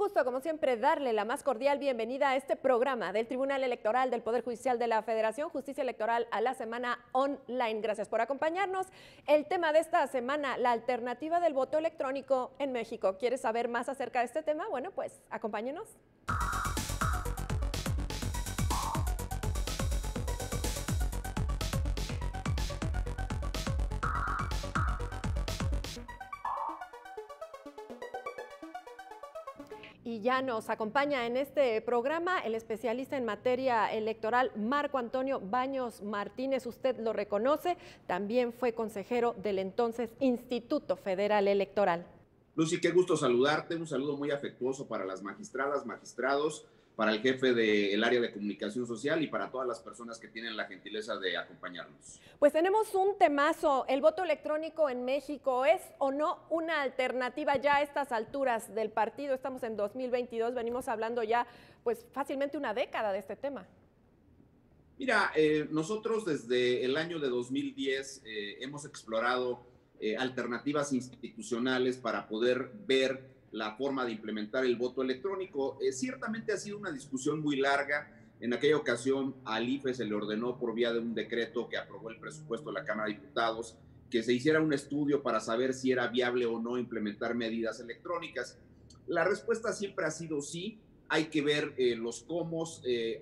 gusto, como siempre, darle la más cordial bienvenida a este programa del Tribunal Electoral del Poder Judicial de la Federación, Justicia Electoral a la Semana Online. Gracias por acompañarnos. El tema de esta semana, la alternativa del voto electrónico en México. ¿Quieres saber más acerca de este tema? Bueno, pues acompáñenos. Y ya nos acompaña en este programa el especialista en materia electoral Marco Antonio Baños Martínez. Usted lo reconoce, también fue consejero del entonces Instituto Federal Electoral. Lucy, qué gusto saludarte, un saludo muy afectuoso para las magistradas, magistrados, para el jefe del área de comunicación social y para todas las personas que tienen la gentileza de acompañarnos. Pues tenemos un temazo, el voto electrónico en México, ¿es o no una alternativa ya a estas alturas del partido? Estamos en 2022, venimos hablando ya pues fácilmente una década de este tema. Mira, nosotros desde el año de 2010 hemos explorado alternativas institucionales para poder ver la forma de implementar el voto electrónico. Ciertamente ha sido una discusión muy larga. En aquella ocasión al IFE se le ordenó por vía de un decreto que aprobó el presupuesto de la Cámara de Diputados que se hiciera un estudio para saber si era viable o no implementar medidas electrónicas. La respuesta siempre ha sido sí. Hay que ver los cómo,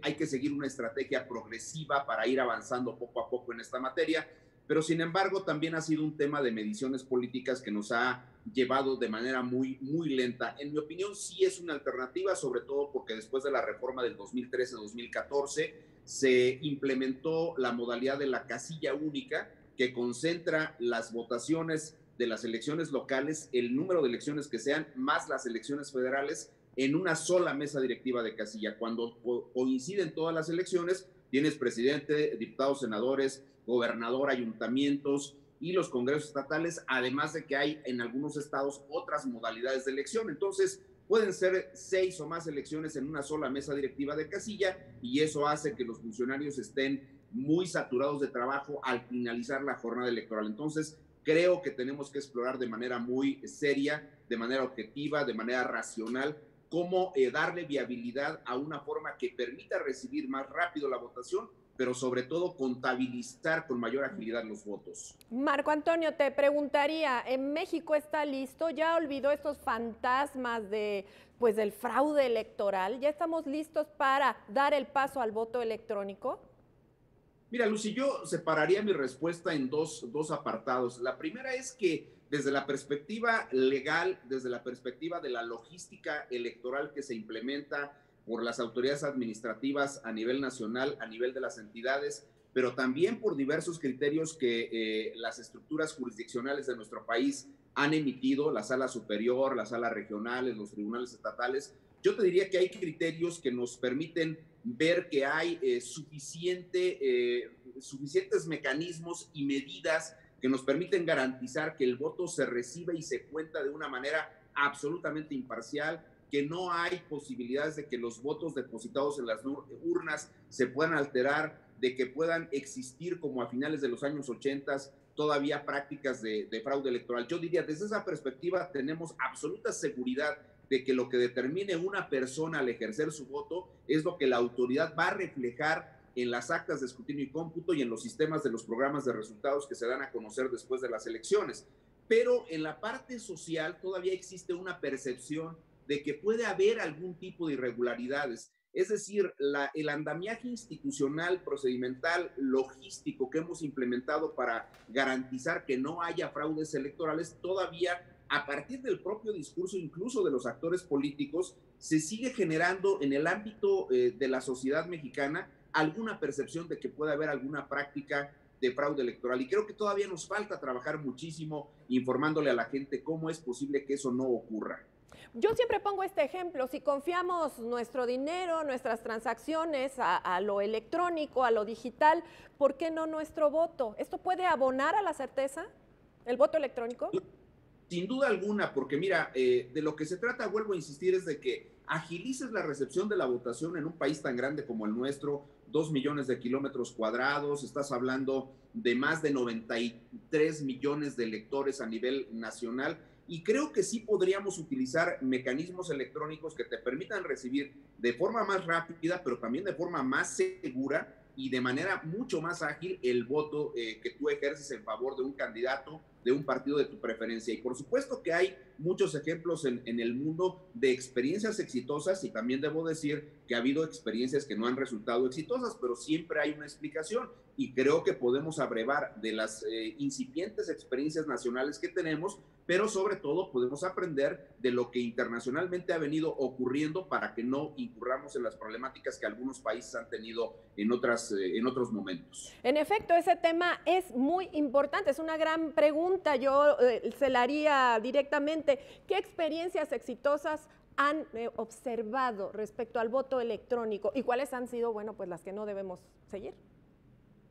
hay que seguir una estrategia progresiva para ir avanzando poco a poco en esta materia, pero sin embargo también ha sido un tema de mediciones políticas que nos ha llevado de manera muy lenta. En mi opinión sí es una alternativa, sobre todo porque después de la reforma del 2013-2014 se implementó la modalidad de la casilla única que concentra las votaciones de las elecciones locales, el número de elecciones que sean, más las elecciones federales, en una sola mesa directiva de casilla. Cuando coinciden todas las elecciones, tienes presidente, diputados, senadores, gobernador, ayuntamientos y los congresos estatales, además de que hay en algunos estados otras modalidades de elección. Entonces, pueden ser 6 o más elecciones en una sola mesa directiva de casilla y eso hace que los funcionarios estén muy saturados de trabajo al finalizar la jornada electoral. Entonces, creo que tenemos que explorar de manera muy seria, de manera objetiva, de manera racional, cómo darle viabilidad a una forma que permita recibir más rápido la votación, pero sobre todo contabilizar con mayor agilidad los votos. Marco Antonio, te preguntaría, ¿en México está listo? ¿Ya olvidó estos fantasmas del fraude electoral? ¿Ya estamos listos para dar el paso al voto electrónico? Mira, Lucy, yo separaría mi respuesta en dos apartados. La primera es que desde la perspectiva legal, desde la perspectiva de la logística electoral que se implementa por las autoridades administrativas a nivel nacional, a nivel de las entidades, pero también por diversos criterios que las estructuras jurisdiccionales de nuestro país han emitido, la sala superior, las salas regionales, los tribunales estatales. Yo te diría que hay criterios que nos permiten ver que hay suficientes mecanismos y medidas que nos permiten garantizar que el voto se recibe y se cuenta de una manera absolutamente imparcial, que no hay posibilidades de que los votos depositados en las urnas se puedan alterar, de que puedan existir como a finales de los años 80 todavía prácticas de fraude electoral. Yo diría, desde esa perspectiva tenemos absoluta seguridad de que lo que determine una persona al ejercer su voto es lo que la autoridad va a reflejar en las actas de escrutinio y cómputo y en los sistemas de los programas de resultados que se dan a conocer después de las elecciones. Pero en la parte social todavía existe una percepción de que puede haber algún tipo de irregularidades. Es decir, el andamiaje institucional, procedimental, logístico que hemos implementado para garantizar que no haya fraudes electorales, todavía a partir del propio discurso, incluso de los actores políticos, se sigue generando en el ámbito de la sociedad mexicana alguna percepción de que puede haber alguna práctica de fraude electoral. Y creo que todavía nos falta trabajar muchísimo informándole a la gente cómo es posible que eso no ocurra. Yo siempre pongo este ejemplo, si confiamos nuestro dinero, nuestras transacciones a lo electrónico, a lo digital, ¿por qué no nuestro voto? ¿Esto puede abonar a la certeza, el voto electrónico? Sin duda alguna, porque mira, de lo que se trata, vuelvo a insistir, es de que agilices la recepción de la votación en un país tan grande como el nuestro, 2 millones de kilómetros cuadrados, estás hablando de más de 93 millones de electores a nivel nacional, Y creo que sí podríamos utilizar mecanismos electrónicos que te permitan recibir de forma más rápida, pero también de forma más segura y de manera mucho más ágil el voto que tú ejerces en favor de un candidato, de un partido de tu preferencia. Y por supuesto que hay muchos ejemplos en el mundo de experiencias exitosas, y también debo decir que ha habido experiencias que no han resultado exitosas, pero siempre hay una explicación, y creo que podemos abrevar de las incipientes experiencias nacionales que tenemos, pero sobre todo podemos aprender de lo que internacionalmente ha venido ocurriendo para que no incurramos en las problemáticas que algunos países han tenido en otros momentos. En efecto, ese tema es muy importante, es una gran pregunta. Yo se la haría directamente. ¿Qué experiencias exitosas han observado respecto al voto electrónico y cuáles han sido, bueno, pues las que no debemos seguir?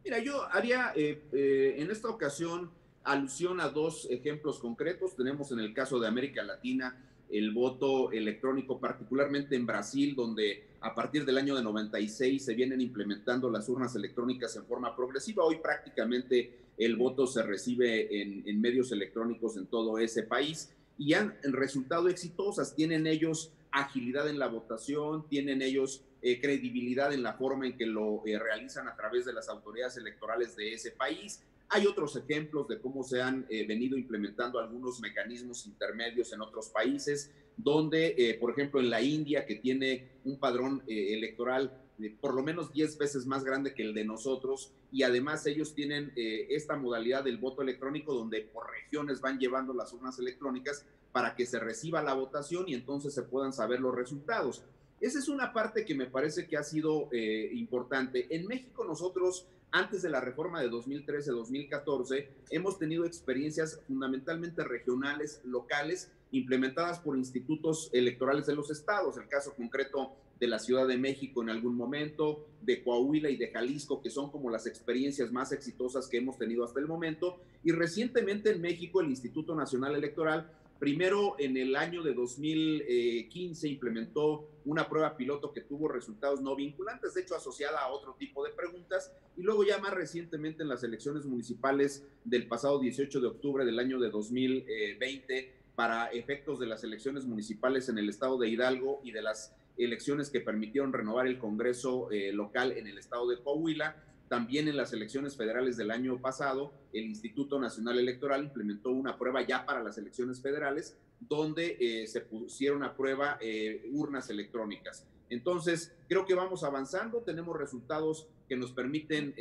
Mira, yo haría en esta ocasión alusión a dos ejemplos concretos. Tenemos en el caso de América Latina el voto electrónico, particularmente en Brasil, donde a partir del año de 96 se vienen implementando las urnas electrónicas en forma progresiva. Hoy prácticamente el voto se recibe en medios electrónicos en todo ese país y han resultado exitosas. Tienen ellos agilidad en la votación, tienen ellos credibilidad en la forma en que lo realizan a través de las autoridades electorales de ese país. Hay otros ejemplos de cómo se han venido implementando algunos mecanismos intermedios en otros países, donde, por ejemplo, en la India, que tiene un padrón electoral por lo menos 10 veces más grande que el de nosotros, y además ellos tienen esta modalidad del voto electrónico, donde por regiones van llevando las urnas electrónicas para que se reciba la votación y entonces se puedan saber los resultados. Esa es una parte que me parece que ha sido importante. En México nosotros, antes de la reforma de 2013-2014, hemos tenido experiencias fundamentalmente regionales, locales, implementadas por institutos electorales de los estados. El caso concreto de la Ciudad de México en algún momento, de Coahuila y de Jalisco, que son como las experiencias más exitosas que hemos tenido hasta el momento. Y recientemente en México el Instituto Nacional Electoral, primero en el año de 2015, implementó una prueba piloto que tuvo resultados no vinculantes, de hecho asociada a otro tipo de preguntas, y luego ya más recientemente en las elecciones municipales del pasado 18 de octubre del año de 2020, para efectos de las elecciones municipales en el estado de Hidalgo y de las elecciones que permitieron renovar el Congreso local en el estado de Coahuila. También en las elecciones federales del año pasado, el Instituto Nacional Electoral implementó una prueba ya para las elecciones federales, donde se pusieron a prueba urnas electrónicas. Entonces, creo que vamos avanzando, tenemos resultados que nos permiten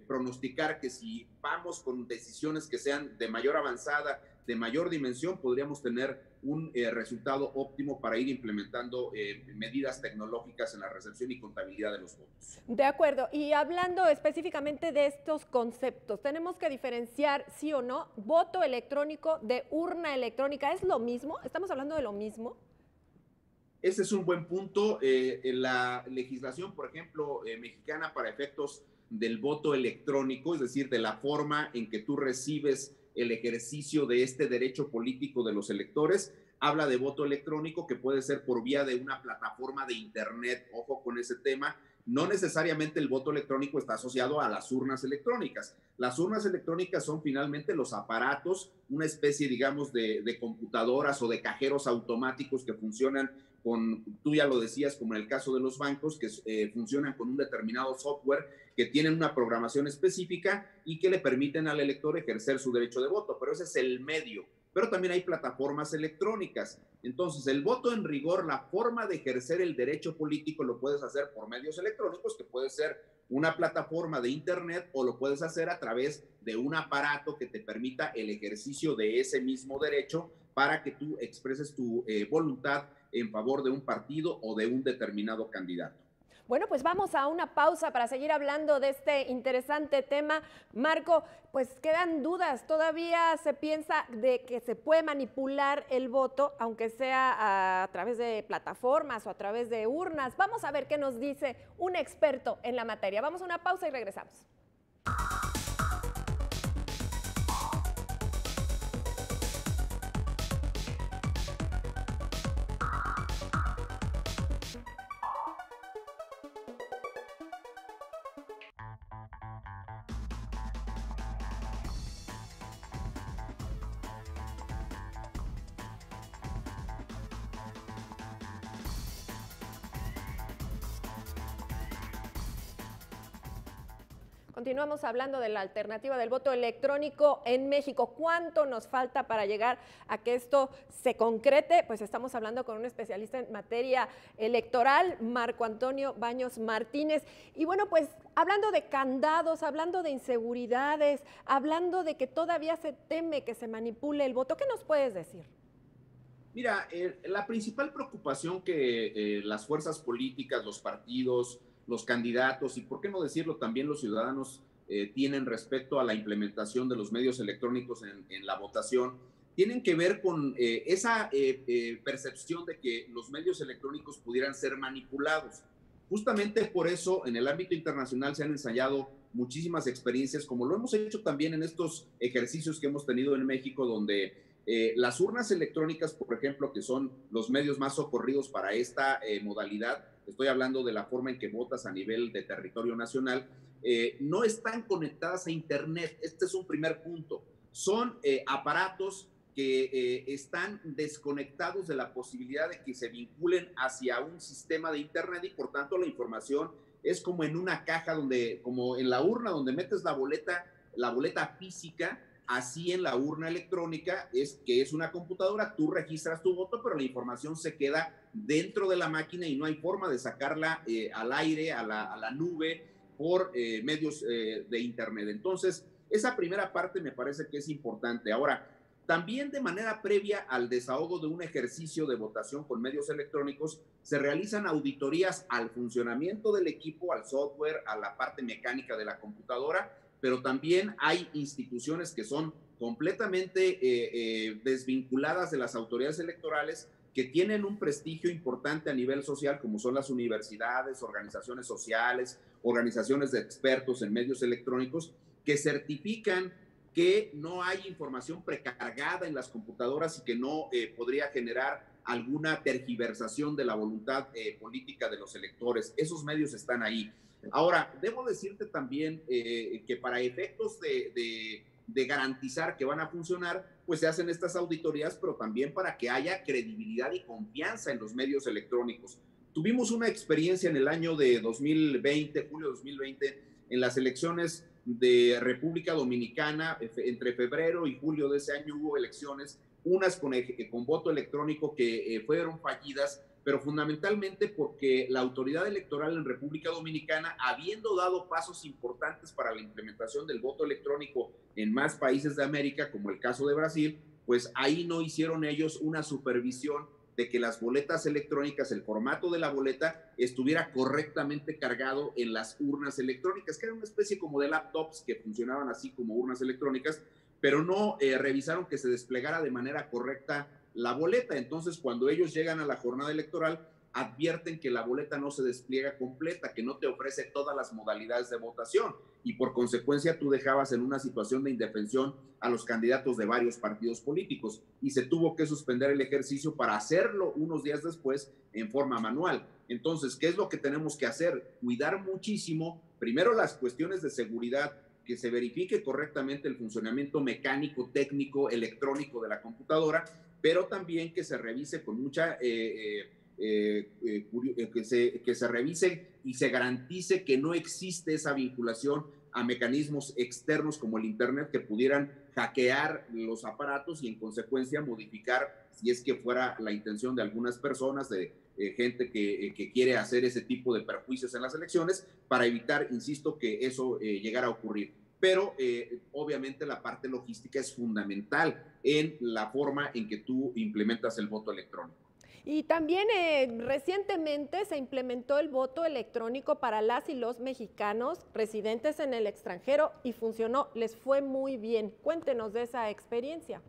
pronosticar que si vamos con decisiones que sean de mayor avanzada, de mayor dimensión, podríamos tener un resultado óptimo para ir implementando medidas tecnológicas en la recepción y contabilidad de los votos. De acuerdo, y hablando específicamente de estos conceptos, tenemos que diferenciar, sí o no, voto electrónico de urna electrónica. ¿Es lo mismo? ¿Estamos hablando de lo mismo? Ese es un buen punto. La legislación, por ejemplo, mexicana para efectos del voto electrónico, es decir, de la forma en que tú recibes el ejercicio de este derecho político de los electores, habla de voto electrónico que puede ser por vía de una plataforma de internet. Ojo con ese tema. No necesariamente el voto electrónico está asociado a las urnas electrónicas. Las urnas electrónicas son finalmente los aparatos, una especie, digamos, de computadoras o de cajeros automáticos que funcionan con, tú ya lo decías, como en el caso de los bancos, que funcionan con un determinado software, que tienen una programación específica y que le permiten al elector ejercer su derecho de voto, pero ese es el medio. Pero también hay plataformas electrónicas. Entonces, el voto en rigor, la forma de ejercer el derecho político lo puedes hacer por medios electrónicos, que puede ser una plataforma de internet, o lo puedes hacer a través de un aparato que te permita el ejercicio de ese mismo derecho para que tú expreses tu voluntad en favor de un partido o de un determinado candidato. Bueno, pues vamos a una pausa para seguir hablando de este interesante tema. Marco, pues quedan dudas. Todavía se piensa de que se puede manipular el voto, aunque sea a través de plataformas o a través de urnas. Vamos a ver qué nos dice un experto en la materia. Vamos a una pausa y regresamos. Continuamos hablando de la alternativa del voto electrónico en México. ¿Cuánto nos falta para llegar a que esto se concrete? Pues estamos hablando con un especialista en materia electoral, Marco Antonio Baños Martínez. Y bueno, pues hablando de candados, hablando de inseguridades, hablando de que todavía se teme que se manipule el voto, ¿qué nos puedes decir? Mira, la principal preocupación que las fuerzas políticas, los partidos, los candidatos y, por qué no decirlo, también los ciudadanos tienen respecto a la implementación de los medios electrónicos en la votación, tienen que ver con esa percepción de que los medios electrónicos pudieran ser manipulados. Justamente por eso, en el ámbito internacional se han ensayado muchísimas experiencias, como lo hemos hecho también en estos ejercicios que hemos tenido en México, donde las urnas electrónicas, por ejemplo, que son los medios más socorridos para esta modalidad, estoy hablando de la forma en que votas a nivel de territorio nacional, no están conectadas a Internet. Este es un primer punto. Son aparatos que están desconectados de la posibilidad de que se vinculen hacia un sistema de Internet y por tanto la información es como en una caja donde, como en la urna donde metes la boleta física, así en la urna electrónica, que es una computadora, tú registras tu voto, pero la información se queda dentro de la máquina y no hay forma de sacarla al aire, a la nube, por medios de Internet. Entonces, esa primera parte me parece que es importante. Ahora, también de manera previa al desahogo de un ejercicio de votación con medios electrónicos, se realizan auditorías al funcionamiento del equipo, al software, a la parte mecánica de la computadora, pero también hay instituciones que son completamente desvinculadas de las autoridades electorales, que tienen un prestigio importante a nivel social, como son las universidades, organizaciones sociales, organizaciones de expertos en medios electrónicos, que certifican que no hay información precargada en las computadoras y que no podría generar alguna tergiversación de la voluntad política de los electores. Esos medios están ahí. Ahora, debo decirte también que para efectos de garantizar que van a funcionar, pues se hacen estas auditorías, pero también para que haya credibilidad y confianza en los medios electrónicos. Tuvimos una experiencia en el año de 2020, julio de 2020, en las elecciones de República Dominicana. Entre febrero y julio de ese año hubo elecciones, unas con voto electrónico que fueron fallidas, pero fundamentalmente porque la autoridad electoral en República Dominicana, habiendo dado pasos importantes para la implementación del voto electrónico en más países de América, como el caso de Brasil, pues ahí no hicieron ellos una supervisión de que las boletas electrónicas, el formato de la boleta, estuviera correctamente cargado en las urnas electrónicas, que era una especie como de laptops que funcionaban así como urnas electrónicas, pero no revisaron que se desplegara de manera correcta la boleta. Entonces, cuando ellos llegan a la jornada electoral, advierten que la boleta no se despliega completa, que no te ofrece todas las modalidades de votación, y por consecuencia tú dejabas en una situación de indefensión a los candidatos de varios partidos políticos, y se tuvo que suspender el ejercicio para hacerlo unos días después en forma manual. Entonces, ¿qué es lo que tenemos que hacer? Cuidar muchísimo, primero, las cuestiones de seguridad, que se verifique correctamente el funcionamiento mecánico, técnico, electrónico de la computadora, pero también que se revise con mucha que se revise y se garantice que no existe esa vinculación a mecanismos externos como el Internet, que pudieran hackear los aparatos y en consecuencia modificar, si es que fuera la intención de algunas personas, de gente que quiere hacer ese tipo de perjuicios en las elecciones, para evitar, insisto, que eso llegara a ocurrir. Pero obviamente la parte logística es fundamental en la forma en que tú implementas el voto electrónico. Y también recientemente se implementó el voto electrónico para las y los mexicanos residentes en el extranjero y funcionó, les fue muy bien. Cuéntenos de esa experiencia.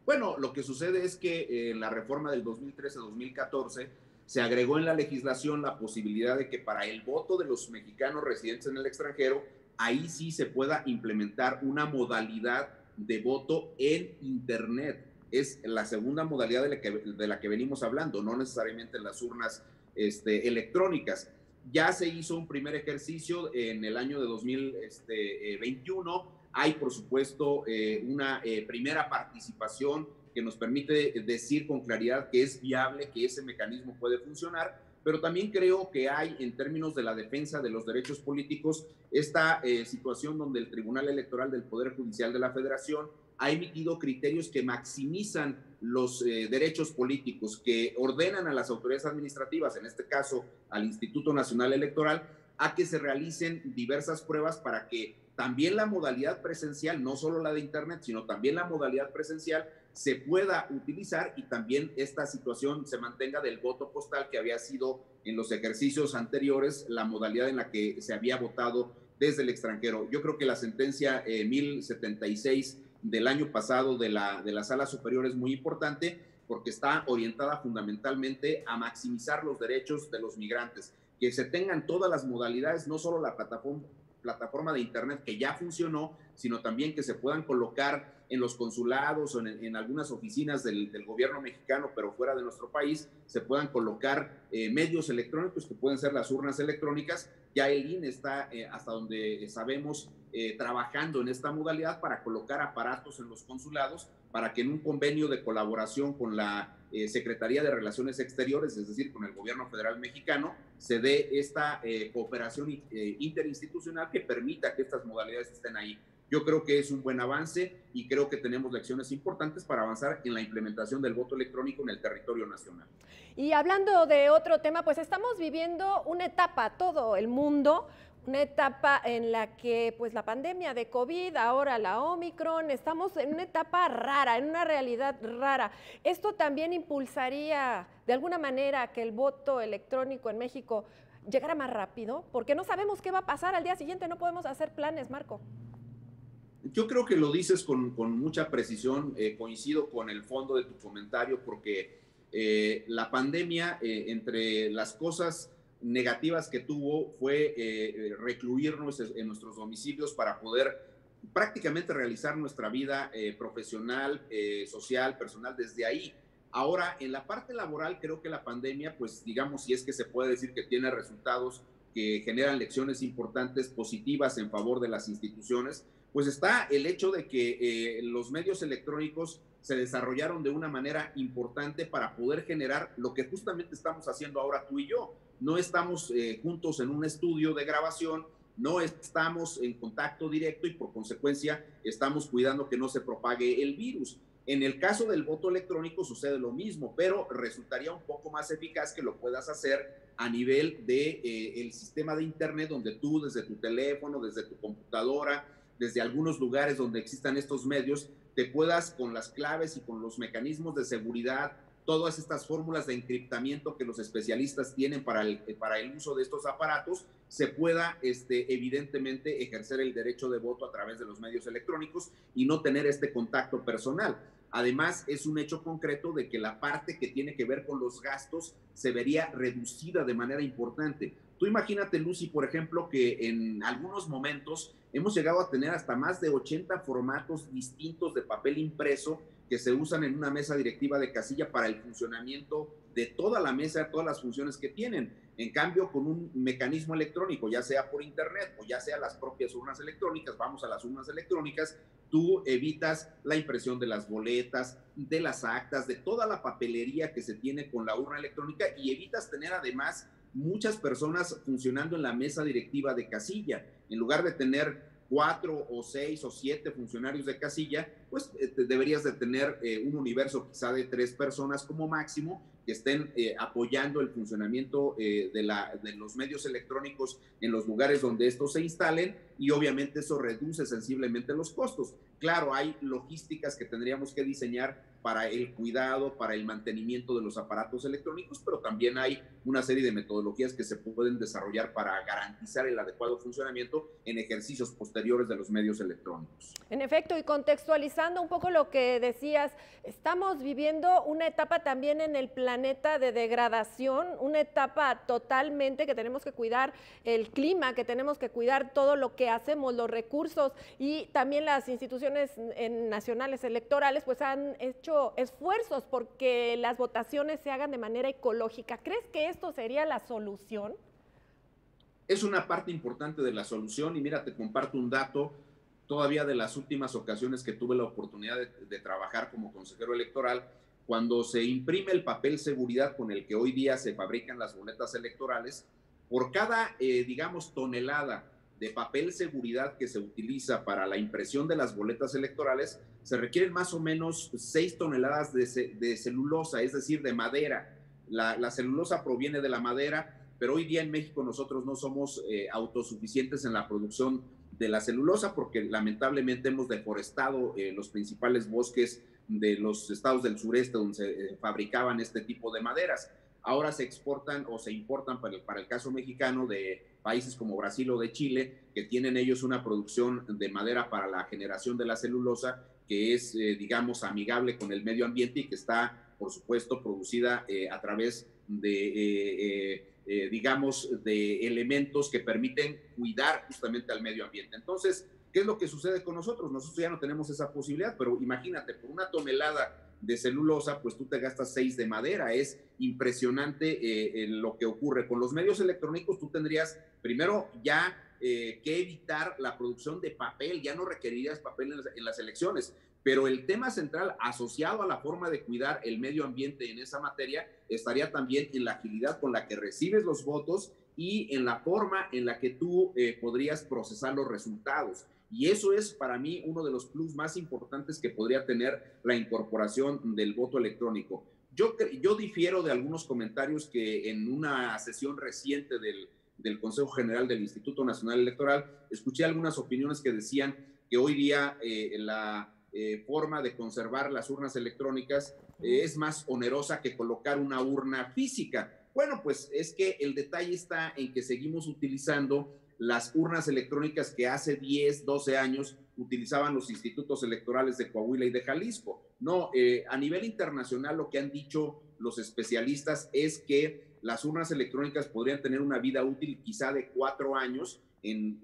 Bueno, lo que sucede es que en la reforma del 2013-2014 se agregó en la legislación la posibilidad de que para el voto de los mexicanos residentes en el extranjero, ahí sí se pueda implementar una modalidad de voto en Internet. Es la segunda modalidad de la que venimos hablando, no necesariamente en las urnas electrónicas. Ya se hizo un primer ejercicio en el año de 2021. Hay, por supuesto, una primera participación que nos permite decir con claridad que es viable, que ese mecanismo puede funcionar, pero también creo que hay, en términos de la defensa de los derechos políticos, esta situación donde el Tribunal Electoral del Poder Judicial de la Federación ha emitido criterios que maximizan los derechos políticos, que ordenan a las autoridades administrativas, en este caso al Instituto Nacional Electoral, a que se realicen diversas pruebas para que también la modalidad presencial, no solo la de Internet, sino también la modalidad presencial, se pueda utilizar y también esta situación se mantenga del voto postal, que había sido en los ejercicios anteriores la modalidad en la que se había votado desde el extranjero. Yo creo que la sentencia 1076 del año pasado de la Sala Superior es muy importante porque está orientada fundamentalmente a maximizar los derechos de los migrantes, que se tengan todas las modalidades, no solo la plataforma de Internet que ya funcionó, sino también que se puedan colocar en los consulados o en algunas oficinas del gobierno mexicano, pero fuera de nuestro país, se puedan colocar medios electrónicos que pueden ser las urnas electrónicas. Ya el INE está, hasta donde sabemos, trabajando en esta modalidad para colocar aparatos en los consulados, para que en un convenio de colaboración con la Secretaría de Relaciones Exteriores, es decir, con el gobierno federal mexicano, se dé esta cooperación interinstitucional que permita que estas modalidades estén ahí. Yo creo que es un buen avance y creo que tenemos lecciones importantes para avanzar en la implementación del voto electrónico en el territorio nacional. Y hablando de otro tema, pues estamos viviendo una etapa, todo el mundo, una etapa en la que pues la pandemia de COVID, ahora la Omicron, estamos en una etapa rara, en una realidad rara. ¿Esto también impulsaría de alguna manera que el voto electrónico en México llegara más rápido? Porque no sabemos qué va a pasar al día siguiente, no podemos hacer planes, Marco. Yo creo que lo dices con mucha precisión, coincido con el fondo de tu comentario, porque la pandemia, entre las cosas negativas que tuvo, fue recluirnos en nuestros domicilios para poder prácticamente realizar nuestra vida profesional, social, personal desde ahí. Ahora, en la parte laboral, creo que la pandemia, pues digamos, si es que se puede decir que tiene resultados que generan lecciones importantes, positivas en favor de las instituciones, pues está el hecho de que los medios electrónicos se desarrollaron de una manera importante para poder generar lo que justamente estamos haciendo ahora tú y yo. No estamos juntos en un estudio de grabación, no estamos en contacto directo y por consecuencia estamos cuidando que no se propague el virus. En el caso del voto electrónico sucede lo mismo, pero resultaría un poco más eficaz que lo puedas hacer a nivel de el sistema de Internet, donde tú desde tu teléfono, desde tu computadora, desde algunos lugares donde existan estos medios, te puedas, con las claves y con los mecanismos de seguridad, todas estas fórmulas de encriptamiento que los especialistas tienen para el uso de estos aparatos, se pueda evidentemente ejercer el derecho de voto a través de los medios electrónicos y no tener este contacto personal. Además, es un hecho concreto de que la parte que tiene que ver con los gastos se vería reducida de manera importante. Tú imagínate, Lucy, por ejemplo, que en algunos momentos hemos llegado a tener hasta más de 80 formatos distintos de papel impreso que se usan en una mesa directiva de casilla para el funcionamiento de toda la mesa, todas las funciones que tienen. En cambio, con un mecanismo electrónico, ya sea por Internet o ya sea las propias urnas electrónicas, vamos a las urnas electrónicas, tú evitas la impresión de las boletas, de las actas, de toda la papelería que se tiene con la urna electrónica y evitas tener además muchas personas funcionando en la mesa directiva de casilla. En lugar de tener 4 o 6 o 7 funcionarios de casilla, pues deberías de tener un universo quizá de 3 personas como máximo que estén apoyando el funcionamiento de los medios electrónicos en los lugares donde estos se instalen y obviamente eso reduce sensiblemente los costos. Claro, hay logísticas que tendríamos que diseñar para el cuidado, para el mantenimiento de los aparatos electrónicos, pero también hay una serie de metodologías que se pueden desarrollar para garantizar el adecuado funcionamiento en ejercicios posteriores de los medios electrónicos. En efecto, y contextualizando un poco lo que decías, estamos viviendo una etapa también en el planeta de degradación, una etapa totalmente que tenemos que cuidar el clima, que tenemos que cuidar todo lo que hacemos, los recursos, y también las instituciones nacionales electorales pues han hecho esfuerzos porque las votaciones se hagan de manera ecológica. ¿Crees que esto sería la solución? Es una parte importante de la solución y mira, te comparto un dato todavía de las últimas ocasiones que tuve la oportunidad de trabajar como consejero electoral. cuando se imprime el papel seguridad con el que hoy día se fabrican las boletas electorales, por cada, digamos, tonelada de papel seguridad que se utiliza para la impresión de las boletas electorales, se requieren más o menos 6 toneladas de celulosa, es decir, de madera. La celulosa proviene de la madera, pero hoy día en México nosotros no somos autosuficientes en la producción de la celulosa porque lamentablemente hemos deforestado los principales bosques de los estados del sureste donde se fabricaban este tipo de maderas. Ahora se exportan o se importan para el caso mexicano de países como Brasil o de Chile, que tienen ellos una producción de madera para la generación de la celulosa que es, digamos, amigable con el medio ambiente y que está, por supuesto, producida a través de, digamos, de elementos que permiten cuidar justamente al medio ambiente. Entonces, ¿qué es lo que sucede con nosotros? Nosotros ya no tenemos esa posibilidad, pero imagínate, por una tonelada de celulosa, pues tú te gastas 6 de madera. Es impresionante lo que ocurre. Con los medios electrónicos tú tendrías primero ya que evitar la producción de papel, ya no requerirías papel en las elecciones, pero el tema central asociado a la forma de cuidar el medio ambiente en esa materia estaría también en la agilidad con la que recibes los votos y en la forma en la que tú podrías procesar los resultados. Y eso es para mí uno de los plus más importantes que podría tener la incorporación del voto electrónico. Yo difiero de algunos comentarios que en una sesión reciente del Consejo General del Instituto Nacional Electoral escuché algunas opiniones que decían que hoy día la forma de conservar las urnas electrónicas es más onerosa que colocar una urna física. Bueno, pues es que el detalle está en que seguimos utilizando las urnas electrónicas que hace 10, 12 años utilizaban los institutos electorales de Coahuila y de Jalisco. No, a nivel internacional lo que han dicho los especialistas es que las urnas electrónicas podrían tener una vida útil quizá de 4 años en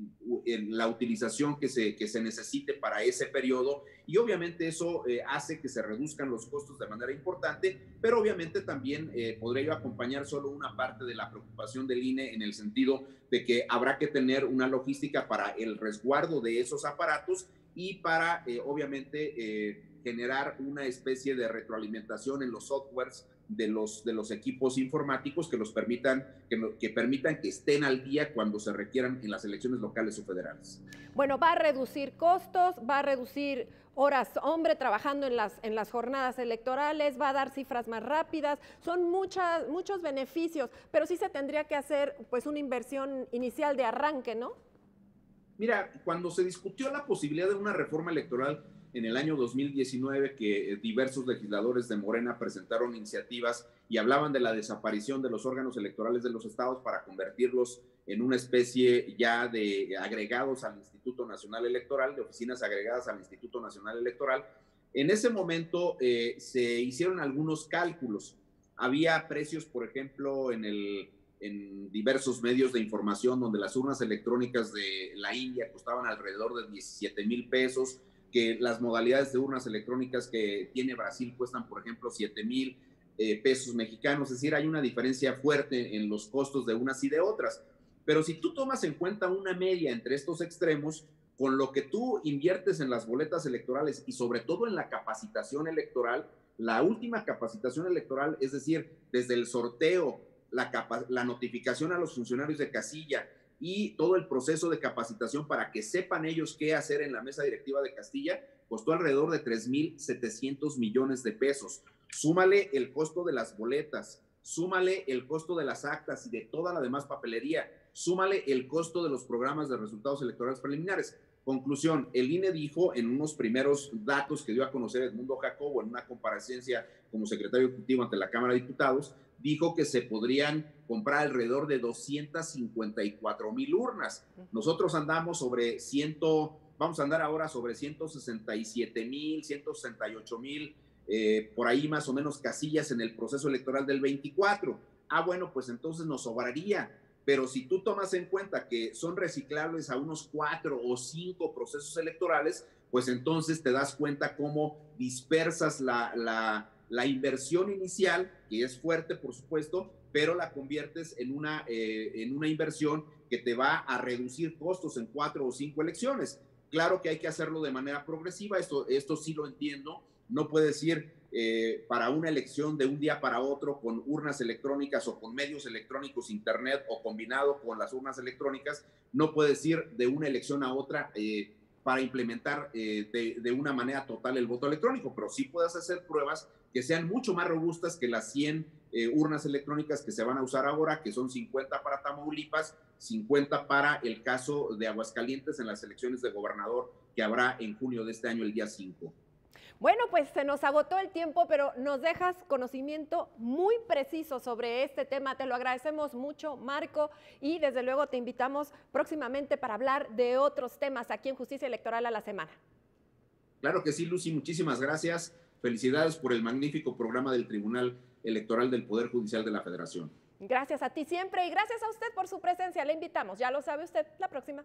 la utilización que se necesite para ese periodo, y obviamente eso hace que se reduzcan los costos de manera importante, pero obviamente también podría yo acompañar solo una parte de la preocupación del INE en el sentido de que habrá que tener una logística para el resguardo de esos aparatos y para obviamente generar una especie de retroalimentación en los softwares de los equipos informáticos que permitan que estén al día cuando se requieran en las elecciones locales o federales. Bueno, va a reducir costos, va a reducir horas hombre trabajando en las jornadas electorales, va a dar cifras más rápidas, son muchos beneficios, pero sí se tendría que hacer pues una inversión inicial de arranque, ¿no? Mira, cuando se discutió la posibilidad de una reforma electoral en el año 2019, que diversos legisladores de Morena presentaron iniciativas y hablaban de la desaparición de los órganos electorales de los estados para convertirlos en una especie ya de agregados al Instituto Nacional Electoral, de oficinas agregadas al Instituto Nacional Electoral. En ese momento se hicieron algunos cálculos. Había precios, por ejemplo, en diversos medios de información donde las urnas electrónicas de la India costaban alrededor de 17,000 pesos, que las modalidades de urnas electrónicas que tiene Brasil cuestan, por ejemplo, 7,000 pesos mexicanos. Es decir, hay una diferencia fuerte en los costos de unas y de otras. Pero si tú tomas en cuenta una media entre estos extremos, con lo que tú inviertes en las boletas electorales y sobre todo en la capacitación electoral, la última capacitación electoral, es decir, desde el sorteo, la notificación a los funcionarios de casilla y todo el proceso de capacitación para que sepan ellos qué hacer en la mesa directiva de Castilla, costó alrededor de 3,700 millones de pesos. Súmale el costo de las boletas, súmale el costo de las actas y de toda la demás papelería, súmale el costo de los programas de resultados electorales preliminares. Conclusión, el INE dijo en unos primeros datos que dio a conocer Edmundo Jacobo en una comparecencia como secretario ejecutivo ante la Cámara de Diputados, dijo que se podrían comprar alrededor de 254,000 urnas. Nosotros andamos sobre vamos a andar ahora sobre 167,000, 168,000, por ahí más o menos casillas en el proceso electoral del 24. Bueno, pues entonces nos sobraría. Pero si tú tomas en cuenta que son reciclables a unos 4 o 5 procesos electorales, pues entonces te das cuenta cómo dispersas la inversión inicial, que es fuerte, por supuesto, pero la conviertes en una inversión que te va a reducir costos en 4 o 5 elecciones. Claro que hay que hacerlo de manera progresiva, esto sí lo entiendo. No puedes ir para una elección de un día para otro con urnas electrónicas o con medios electrónicos, internet o combinado con las urnas electrónicas, no puedes ir de una elección a otra para implementar de una manera total el voto electrónico, pero sí puedes hacer pruebas que sean mucho más robustas que las 100 urnas electrónicas que se van a usar ahora, que son 50 para Tamaulipas, 50 para el caso de Aguascalientes en las elecciones de gobernador que habrá en junio de este año, el día 5. Bueno, pues se nos agotó el tiempo, pero nos dejas conocimiento muy preciso sobre este tema. Te lo agradecemos mucho, Marco, y desde luego te invitamos próximamente para hablar de otros temas aquí en Justicia Electoral a la Semana. Claro que sí, Lucy, muchísimas gracias. Felicidades por el magnífico programa del Tribunal Electoral del Poder Judicial de la Federación. Gracias a ti siempre y gracias a usted por su presencia. Le invitamos, ya lo sabe usted, la próxima.